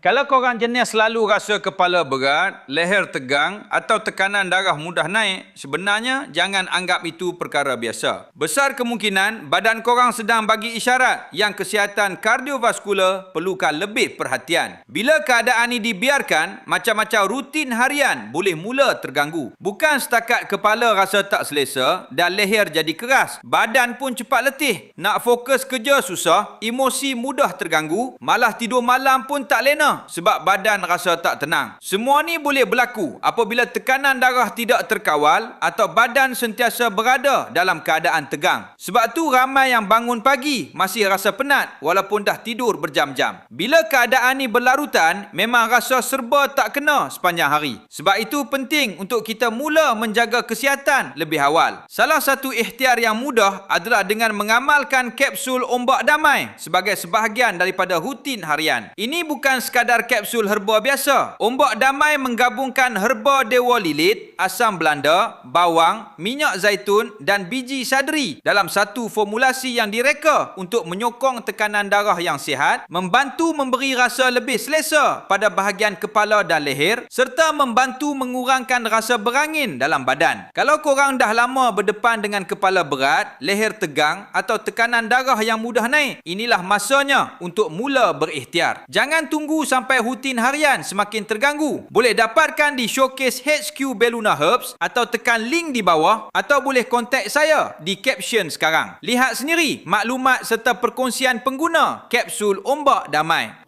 Kalau korang jenis selalu rasa kepala berat, leher tegang atau tekanan darah mudah naik, sebenarnya jangan anggap itu perkara biasa. Besar kemungkinan badan korang sedang bagi isyarat yang kesihatan kardiovaskular perlukan lebih perhatian. Bila keadaan ini dibiarkan, macam-macam rutin harian boleh mula terganggu. Bukan setakat kepala rasa tak selesa dan leher jadi keras, badan pun cepat letih. Nak fokus kerja susah, emosi mudah terganggu, malah tidur malam pun tak lena sebab badan rasa tak tenang. Semua ni boleh berlaku apabila tekanan darah tidak terkawal atau badan sentiasa berada dalam keadaan tegang. Sebab tu ramai yang bangun pagi masih rasa penat walaupun dah tidur berjam-jam. Bila keadaan ni berlarutan, memang rasa serba tak kena sepanjang hari. Sebab itu penting untuk kita mula menjaga kesihatan lebih awal. Salah satu ikhtiar yang mudah adalah dengan mengamalkan kapsul ombak damai sebagai sebahagian daripada rutin harian. Ini bukan sekadar kapsul herba biasa. Ombak damai menggabungkan herba dewa lilit, asam belanda, bawang, minyak zaitun dan biji sadri dalam satu formulasi yang direka untuk menyokong tekanan darah yang sihat, membantu memberi rasa lebih selesa pada bahagian kepala dan leher serta membantu mengurangkan rasa berangin dalam badan. Kalau korang dah lama berdepan dengan kepala berat, leher tegang atau tekanan darah yang mudah naik, inilah masanya untuk mula berikhtiar. Jangan tunggu sampai rutin harian semakin terganggu. Boleh dapatkan di Showcase HQ Belluna Herbs atau tekan link di bawah atau boleh kontak saya di caption sekarang. Lihat sendiri maklumat serta perkongsian pengguna kapsul ombak damai.